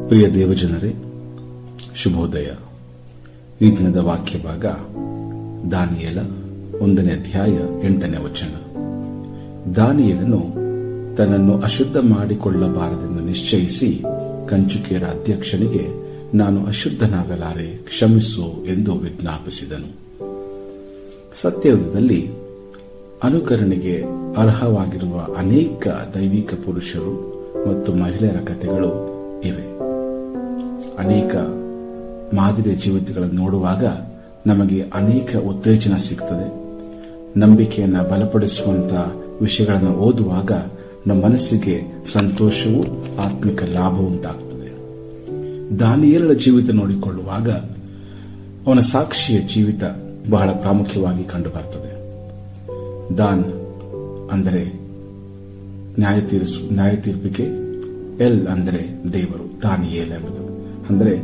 ಪ್ರಿಯ ದೇವಜನರೇ, ಶುಭೋದಯ. ಈ ದಿನದ ವಾಕ್ಯ ಭಾಗ ದಾನಿಯೇಲ 1ನೇ ಅಧ್ಯಾಯ 8ನೇ ವಚನ. ದಾನಿಯೇಲನು ತನ್ನನ್ನು ಅಶುದ್ಧ ಮಾಡಿಕೊಳ್ಳಬಾರದೆಂದು ನಿಶ್ಚಯಿಸಿ ಕಂಚುಕಿಯರ ಅಧ್ಯಕ್ಷನಿಗೆ, ನಾನು ಅಶುದ್ಧನಾಗಲಾರೆ, ಕ್ಷಮಿಸು ಎಂದು ವಿಜ್ಞಾಪಿಸಿದನು. ಸತ್ಯಯುಗದಲ್ಲಿ ಅನುಕರಣೆಗೆ ಅರ್ಹವಾಗಿರುವ ಅನೇಕ ದೈವಿಕ ಪುರುಷರು ಮತ್ತು ಮಹಿಳೆಯರ ಕಥೆಗಳು ಇವೆ. ಅನೇಕ ಮಾದರಿಯ ಜೀವಿತಗಳನ್ನು ನೋಡುವಾಗ ನಮಗೆ ಅನೇಕ ಉತ್ತೇಜನ ಸಿಗುತ್ತದೆ. ನಂಬಿಕೆಯನ್ನು ಬಲಪಡಿಸುವಂತಹ ವಿಷಯಗಳನ್ನು ಓದುವಾಗ ನಮ್ಮ ಮನಸ್ಸಿಗೆ ಸಂತೋಷವೂ ಆತ್ಮಿಕ ಲಾಭ ಉಂಟಾಗುತ್ತದೆ. ದಾನಿಯೇಲನ ಜೀವಿತ ನೋಡಿಕೊಳ್ಳುವಾಗ ಅವನ ಸಾಕ್ಷಿಯ ಜೀವಿತ ಬಹಳ ಪ್ರಾಮುಖ್ಯವಾಗಿ ಕಂಡುಬರುತ್ತದೆ. ದಾನ್ ಅಂದರೆ ನ್ಯಾಯ ತೀರ್ಪಿಗೆ, ಎಲ್ ಅಂದರೆ ದೇವರು, ದಾನಿಯೇಲ ಎಂಬುದು ಅಂದರೆ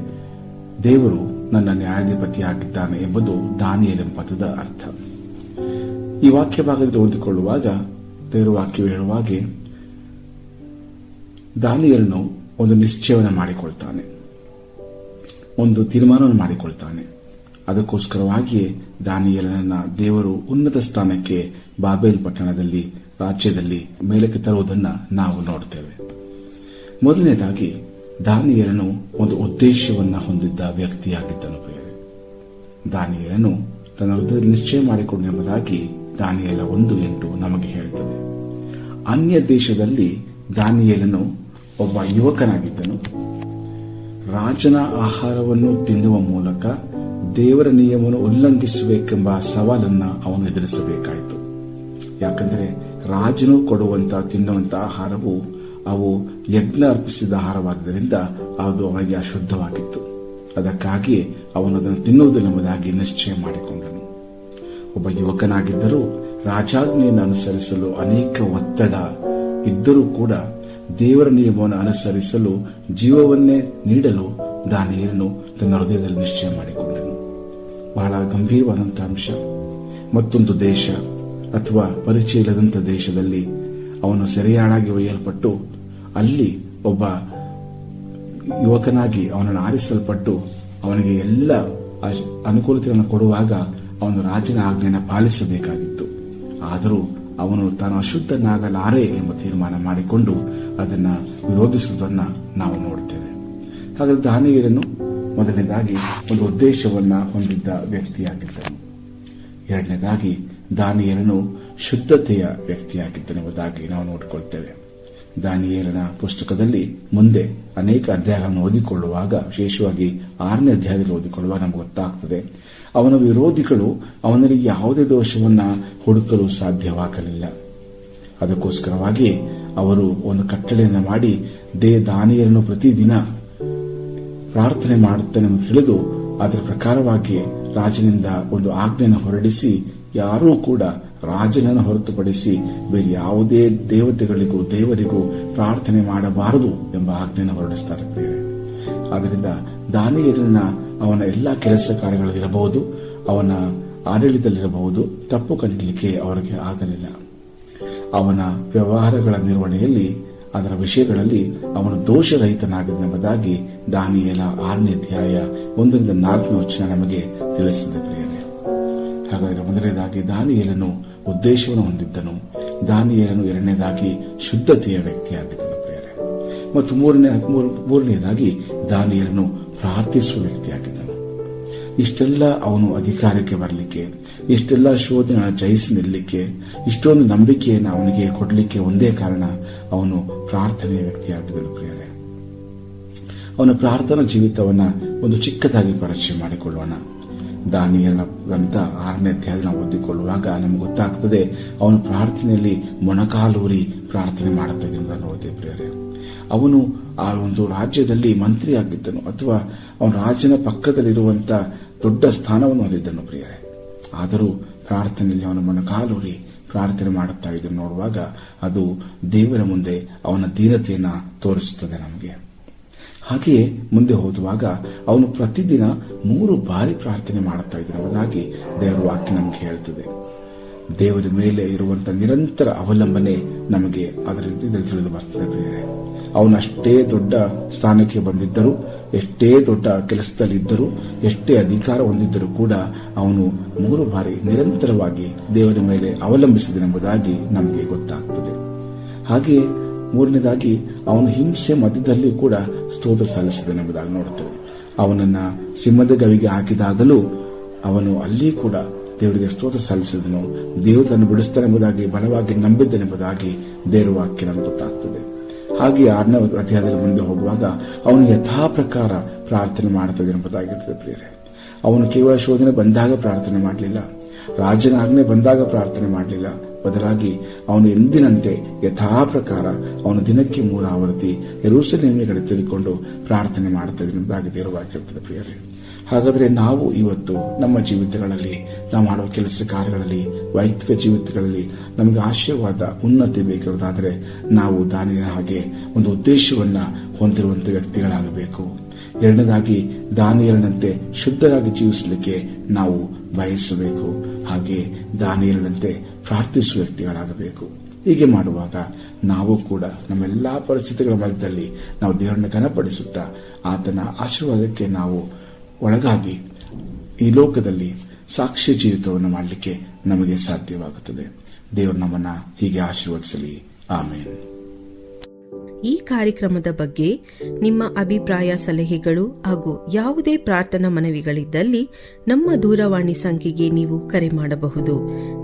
ದೇವರು ನನ್ನ ನ್ಯಾಯಾಧಿಪತಿಯಾಗಿದ್ದಾನೆ ಎಂಬುದು ದಾನಿಯೇಲ ಎಂಬ ಪದದ ಅರ್ಥ. ಈ ವಾಕ್ಯ ಭಾಗದಲ್ಲಿ ಓದಿಕೊಳ್ಳುವಾಗ ದೇವರ ವಾಕ್ಯ ಹೇಳುವಾಗೆ ದಾನಿಯೇಲನು ಒಂದು ನಿಶ್ಚಯವನ್ನು ಮಾಡಿಕೊಳ್ತಾನೆ, ಒಂದು ತೀರ್ಮಾನವನ್ನು ಮಾಡಿಕೊಳ್ತಾನೆ. ಅದಕ್ಕೋಸ್ಕರವಾಗಿಯೇ ದಾನಿಯೇಲನನ್ನ ದೇವರು ಉನ್ನತ ಸ್ಥಾನಕ್ಕೆ ಬಾಬೇಲ್ ಪಟ್ಟಣದಲ್ಲಿ, ರಾಜ್ಯದಲ್ಲಿ ಮೇಲಕ್ಕೆ ತರುವುದನ್ನು ನಾವು ನೋಡುತ್ತೇವೆ. ಮೊದಲನೇದಾಗಿ ದಾನಿಯೇಲನು ಒಂದು ಉದ್ದೇಶವನ್ನು ಹೊಂದಿದ್ದ ವ್ಯಕ್ತಿಯಾಗಿದ್ದನು. ದಾನಿಯೇಲನು ತನ್ನ ಹೃದಯದಲ್ಲಿ ನಿಶ್ಚಯ ಮಾಡಿಕೊಂಡೆಂಬುದಾಗಿ ದಾನಿಯೇಲ 1:8 ನಮಗೆ ಹೇಳುತ್ತದೆ. ಅನ್ಯ ದೇಶದಲ್ಲಿ ದಾನಿಯೇಲನು ಒಬ್ಬ ಯುವಕನಾಗಿದ್ದನು. ರಾಜನ ಆಹಾರವನ್ನು ತಿನ್ನುವ ಮೂಲಕ ದೇವರ ನಿಯಮವನ್ನು ಉಲ್ಲಂಘಿಸಬೇಕೆಂಬ ಸವಾಲನ್ನು ಅವನು ಎದುರಿಸಬೇಕಾಯಿತು. ಯಾಕೆಂದರೆ ರಾಜನು ತಿನ್ನುವಂತಹ ಆಹಾರವು ಅವು ಯಜ್ಞ ಅರ್ಪಿಸಿದ ಆಹಾರವಾದ್ದರಿಂದ ಅದು ಅವನಿಗೆ ಅಶುದ್ಧವಾಗಿತ್ತು. ಅದಕ್ಕಾಗಿ ಅವನು ಅದನ್ನು ತಿನ್ನುವುದಿಲ್ಲವೆಂಬುದಾಗಿ ನಿಶ್ಚಯ ಮಾಡಿಕೊಂಡನು. ಒಬ್ಬ ಯುವಕನಾಗಿದ್ದರೂ ರಾಜಾಜ್ಞೆಯನ್ನು ಅನುಸರಿಸಲು ಅನೇಕ ಒತ್ತಡ ಇದ್ದರೂ ಕೂಡ ದೇವರ ನಿಯಮವನ್ನು ಅನುಸರಿಸಲು ಜೀವವನ್ನೇ ನೀಡಲು ದಾನಿಯೇಲನು ತನ್ನ ಹೃದಯದಲ್ಲಿ ನಿಶ್ಚಯ ಮಾಡಿಕೊಂಡನು. ಬಹಳ ಗಂಭೀರವಾದಂತಹ ಅಂಶ. ಮತ್ತೊಂದು ದೇಶ ಅಥವಾ ಪರಿಚಯ ಇಲ್ಲದಂಥ ದೇಶದಲ್ಲಿ ಅವನು ಸೆರೆಯಾಳಾಗಿ ಒಯ್ಯಲ್ಪಟ್ಟು ಅಲ್ಲಿ ಒಬ್ಬ ಯುವಕನಾಗಿ ಅವನನ್ನು ಆರಿಸಲ್ಪಟ್ಟು ಅವನಿಗೆ ಎಲ್ಲ ಅನುಕೂಲತೆಗಳನ್ನು ಕೊಡುವಾಗ ಅವನು ರಾಜನ ಆಜ್ಞೆಯನ್ನು ಪಾಲಿಸಬೇಕಾಗಿತ್ತು. ಆದರೂ ಅವನು ತಾನು ಅಶುದ್ಧನಾಗಲಾರೆ ಎಂಬ ತೀರ್ಮಾನ ಮಾಡಿಕೊಂಡು ಅದನ್ನು ವಿರೋಧಿಸುವುದನ್ನು ನಾವು ನೋಡುತ್ತೇವೆ. ಹಾಗಾದರೆ ದಾನಿಯೇಲನು ಮೊದಲನೇದಾಗಿ ಒಂದು ಉದ್ದೇಶವನ್ನ ಹೊಂದಿದ್ದ ವ್ಯಕ್ತಿಯಾಗಿದ್ದನು. ಎರಡನೇದಾಗಿ ದಾನಿಯೇಲನು ಶುದ್ಧತೆಯ ವ್ಯಕ್ತಿಯಾಗಿದ್ದನೆಂಬುದಾಗಿ ನಾವು ನೋಡಿಕೊಳ್ಳುತ್ತೇವೆ. ದಾನಿಯೇಲನ ಪುಸ್ತಕದಲ್ಲಿ ಮುಂದೆ ಅನೇಕ ಅಧ್ಯಾಯಗಳನ್ನು ಓದಿಕೊಳ್ಳುವಾಗ, ವಿಶೇಷವಾಗಿ 6ನೇ ಅಧ್ಯಾಯದಲ್ಲಿ ಓದಿಕೊಳ್ಳುವಾಗ ನಮಗೆ ಗೊತ್ತಾಗ್ತದೆ, ಅವನ ವಿರೋಧಿಗಳು ಅವನಲ್ಲಿ ಯಾವುದೇ ದೋಷವನ್ನ ಹುಡುಕಲು ಸಾಧ್ಯವಾಗಲಿಲ್ಲ. ಅದಕ್ಕೋಸ್ಕರವಾಗಿ ಅವರು ಒಂದು ಕಟ್ಟಳೆಯನ್ನು ಮಾಡಿ ದಾನಿಯೇಲನು ಪ್ರತಿದಿನ ಪ್ರಾರ್ಥನೆ ಮಾಡುತ್ತಾನೆ ಎಂದು ತಿಳಿದು ಅದರ ಪ್ರಕಾರವಾಗಿ ರಾಜನಿಂದ ಒಂದು ಆಜ್ಞೆಯನ್ನು ಹೊರಡಿಸಿ ಯಾರೂ ಕೂಡ ರಾಜನನ್ನು ಹೊರತುಪಡಿಸಿ ಬೇರೆ ಯಾವುದೇ ದೇವರಿಗೂ ಪ್ರಾರ್ಥನೆ ಮಾಡಬಾರದು ಎಂಬ ಆಜ್ಞೆಯನ್ನು ಹೊರಡಿಸುತ್ತಾರೆ. ಆದ್ದರಿಂದ ದಾನಿಯೇಲನ ಅವನ ಎಲ್ಲಾ ಕೆಲಸ ಕಾರ್ಯಗಳಿರಬಹುದು, ಅವನ ಆಡಳಿತದಲ್ಲಿರಬಹುದು, ತಪ್ಪು ಕಂಡಿಡಲಿಕ್ಕೆ ಅವರಿಗೆ ಆಗಲಿಲ್ಲ. ಅವನ ವ್ಯವಹಾರಗಳ ನಿರ್ವಹಣೆಯಲ್ಲಿ, ಅದರ ವಿಷಯಗಳಲ್ಲಿ ಅವನು ದೋಷರಹಿತನಾಗಿದ್ದನೆಂಬುದಾಗಿ ದಾನಿಯೇಲ 6ನೇ ಅಧ್ಯಾಯ 1-4 ವಚನ ನಮಗೆ ತಿಳಿಸಿದೆ. ಪ್ರಿಯರೇ, ಹಾಗಾದರೆ ಮೊದಲನೇದಾಗಿ ದಾನಿಯೇಲನು ಉದ್ದೇಶವನ್ನು ಹೊಂದಿದ್ದನು. ದಾನಿಯೇಲನು ಎರಡನೇದಾಗಿ ಶುದ್ಧತೆಯ ವ್ಯಕ್ತಿಯಾಗಿದ್ದನು. ಪ್ರಿಯರೇ, ಮತ್ತು ಮೂರನೇದಾಗಿ ದಾನಿಯೇಲನು ಪ್ರಾರ್ಥಿಸುವ ವ್ಯಕ್ತಿಯಾಗಿದ್ದನು. ಇಷ್ಟೆಲ್ಲ ಅವನು ಅಧಿಕಾರಕ್ಕೆ ಬರಲಿಕ್ಕೆ, ಇಷ್ಟೆಲ್ಲ ಶೋಧನೆ ಜಯಿಸಿ ನಿಲ್ಲಲಿಕ್ಕೆ, ಇಷ್ಟೊಂದು ನಂಬಿಕೆಯನ್ನು ಅವನಿಗೆ ಕೊಡಲಿಕ್ಕೆ ಒಂದೇ ಕಾರಣ, ಅವನು ಪ್ರಾರ್ಥನೆಯ ವ್ಯಕ್ತಿಯಾಗಿದ್ದನು. ಪ್ರಿಯರೇ, ಅವನ ಪ್ರಾರ್ಥನಾ ಜೀವಿತವನ್ನ ಒಂದು ಚಿಕ್ಕದಾಗಿ ಪರಿಚಯ ಮಾಡಿಕೊಳ್ಳೋಣ. ದಾನಿಯೇಲನ ಗ್ರಂಥ 6ನೇ ಅಧ್ಯಾಯದಲ್ಲಿ ನಾವು ಓದಿಕೊಳ್ಳುವಾಗ ನಮಗೆ ಗೊತ್ತಾಗ್ತದೆ, ಅವನು ಪ್ರಾರ್ಥನೆಯಲ್ಲಿ ಮೊಣಕಾಲೂರಿ ಪ್ರಾರ್ಥನೆ ಮಾಡುತ್ತಾ ಇದ್ದ ನೋಡ್ತೇವೆ. ಪ್ರಿಯರೇ, ಅವನು ಆ ಒಂದು ರಾಜ್ಯದಲ್ಲಿ ಮಂತ್ರಿಯಾಗಿದ್ದನು ಅಥವಾ ಅವನ ರಾಜನ ಪಕ್ಕದಲ್ಲಿರುವಂತಹ ದೊಡ್ಡ ಸ್ಥಾನವನ್ನು ಹೊಂದಿದ್ದನು. ಪ್ರಿಯರೇ, ಆದರೂ ಪ್ರಾರ್ಥನೆಯಲ್ಲಿ ಅವನ ಮೊಣಕಾಲೂರಿ ಪ್ರಾರ್ಥನೆ ಮಾಡುತ್ತಾ ಇದನ್ನು ನೋಡುವಾಗ ಅದು ದೇವರ ಮುಂದೆ ಅವನ ದೀನತೆಯನ್ನು ತೋರಿಸುತ್ತದೆ ನಮಗೆ. ಹಾಗೆಯೇ ಮುಂದೆ ಹೋದುವಾಗ ಅವನು ಪ್ರತಿದಿನ 3 ಬಾರಿ ಪ್ರಾರ್ಥನೆ ಮಾಡುತ್ತಾ ಇದ್ದನೆಂಬುದಾಗಿ ದೇವರ ವಾಕ್ಯ ನಮಗೆ ಹೇಳುತ್ತದೆ. ದೇವರ ಮೇಲೆ ಇರುವಂತಹ ನಿರಂತರ ಅವಲಂಬನೆ ನಮಗೆ ಅದರಿಂದ ತಿಳಿದು ಬರ್ತದೆ. ಅವನಷ್ಟೇ ದೊಡ್ಡ ಸ್ಥಾನಕ್ಕೆ ಬಂದಿದ್ದರೂ, ಎಷ್ಟೇ ದೊಡ್ಡ ಕೆಲಸದಲ್ಲಿದ್ದರೂ, ಎಷ್ಟೇ ಅಧಿಕಾರ ಹೊಂದಿದ್ದರೂ ಕೂಡ ಅವನು 3 ಬಾರಿ ನಿರಂತರವಾಗಿ ದೇವರ ಮೇಲೆ ಅವಲಂಬಿಸಿದನೆಂಬುದಾಗಿ ನಮಗೆ ಗೊತ್ತಾಗ್ತದೆ. ಹಾಗೆಯೇ 3ನೇದಾಗಿ ಅವನು ಹಿಂಸೆ ಮಧ್ಯದಲ್ಲಿ ಕೂಡ ಸ್ತೋತ್ರ ಸಲ್ಲಿಸಿದನೆಂಬುದಾಗಿ ನೋಡುತ್ತೇವೆ. ಅವನನ್ನ ಸಿಂಹದ ಗವಿಗೆ ಹಾಕಿದಾಗಲೂ ಅವನು ಅಲ್ಲಿ ಕೂಡ ದೇವರಿಗೆ ಸ್ತೋತ್ರ ಸಲ್ಲಿಸಿದನು. ದೇವರನ್ನು ಬಿಡಿಸುತ್ತಾನೆಂಬುದಾಗಿ ಬಲವಾಗಿ ನಂಬಿದ್ದನೆಂಬುದಾಗಿ ದೇವರ ವಾಕ್ಯ ನಮಗೆ ಗೊತ್ತಾಗ್ತದೆ. ಹಾಗೆ 6ನೇ ಅಧ್ಯಾಯದಲ್ಲಿ ಮುಂದೆ ಹೋಗುವಾಗ ಅವನು ಯಥಾ ಪ್ರಕಾರ ಪ್ರಾರ್ಥನೆ ಮಾಡುತ್ತದೆ ಎಂಬುದಾಗಿರ್ತದೆ ಪ್ರಿಯರೇ. ಅವನು ಕೇವಲ ಶೋಧನೆ ಬಂದಾಗ ಪ್ರಾರ್ಥನೆ ಮಾಡಲಿಲ್ಲ, ರಾಜನ ಆಜ್ಞೆ ಬಂದಾಗ ಪ್ರಾರ್ಥನೆ ಮಾಡಲಿಲ್ಲ. ಬದಲಾಗಿ ಅವನು ಎಂದಿನಂತೆ ಯಥಾ ಪ್ರಕಾರ ಅವನು ದಿನಕ್ಕೆ 3 ಆವರ್ತಿ ಯೆರೂಸಲೇಮಿನ ಕಡೆ ತಿರುಗಿಕೊಂಡು ಪ್ರಾರ್ಥನೆ ಮಾಡುತ್ತದೆ ಎಂಬುದಾಗಿ ದೇವರ ವಾಕ್ಯ ಇರ್ತದೆ ಪ್ರಿಯರೇ. ಹಾಗಾದರೆ ನಾವು ಇವತ್ತು ನಮ್ಮ ಜೀವಿತಗಳಲ್ಲಿ, ನಾವು ಮಾಡುವ ಕೆಲಸ ಕಾರ್ಯಗಳಲ್ಲಿ, ವೈಯಕ್ತಿಕ ಜೀವಿತಗಳಲ್ಲಿ ನಮಗೆ ಆಶೀರ್ವಾದ, ಉನ್ನತಿ ಬೇಕಿರುವುದಾದರೆ ನಾವು ದಾನಿಯೇಲನ ಹಾಗೆ ಒಂದು ಉದ್ದೇಶವನ್ನ ಹೊಂದಿರುವಂತಹ ವ್ಯಕ್ತಿಗಳಾಗಬೇಕು. 2ನೇದಾಗಿ ದಾನಿಯೇಲನಂತೆ ಶುದ್ಧರಾಗಿ ಜೀವಿಸಲಿಕ್ಕೆ ನಾವು ಬಯಸಬೇಕು. ಹಾಗೆ ದಾನಿಯೇಲನಂತೆ ಪ್ರಾರ್ಥಿಸುವ ವ್ಯಕ್ತಿಗಳಾಗಬೇಕು. ಹೀಗೆ ಮಾಡುವಾಗ ನಾವು ಕೂಡ ನಮ್ಮೆಲ್ಲಾ ಪರಿಸ್ಥಿತಿಗಳ ಮಧ್ಯದಲ್ಲಿ ನಾವು ದೇವರನ್ನು ಘನಪಡಿಸುತ್ತಾ ಆತನ ಆಶೀರ್ವಾದಕ್ಕೆ ನಾವು ಒಳಗಾಗಿ ಈ ಲೋಕದಲ್ಲಿ ಸಾಕ್ಷ್ಯ ಜೀವಿತವನ್ನು ಮಾಡಲಿಕ್ಕೆ ನಮಗೆ ಸಾಧ್ಯವಾಗುತ್ತದೆ. ದೇವರು ನಮ್ಮನ್ನ ಹೀಗೆ ಆಶೀರ್ವದಿಸಲಿ. ಆಮೇನ್. ಈ ಕಾರ್ಯಕ್ರಮದ ಬಗ್ಗೆ ನಿಮ್ಮ ಅಭಿಪ್ರಾಯ, ಸಲಹೆಗಳು ಹಾಗೂ ಯಾವುದೇ ಪ್ರಾರ್ಥನಾ ಮನವಿಗಳಿದ್ದಲ್ಲಿ ನಮ್ಮ ದೂರವಾಣಿ ಸಂಖ್ಯೆಗೆ ನೀವು ಕರೆ ಮಾಡಬಹುದು.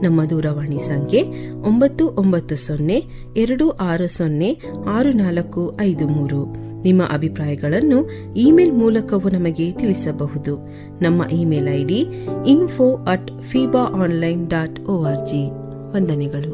ನಮ್ಮ ದೂರವಾಣಿ ಸಂಖ್ಯೆ 996026065453. ನಿಮ್ಮ ಅಭಿಪ್ರಾಯಗಳನ್ನು ಇಮೇಲ್ ಮೂಲಕವೂ ನಮಗೆ ತಿಳಿಸಬಹುದು. ನಮ್ಮ ಇಮೇಲ್ ಐಡಿ info@fibaonline.org. ವಂದನೆಗಳು.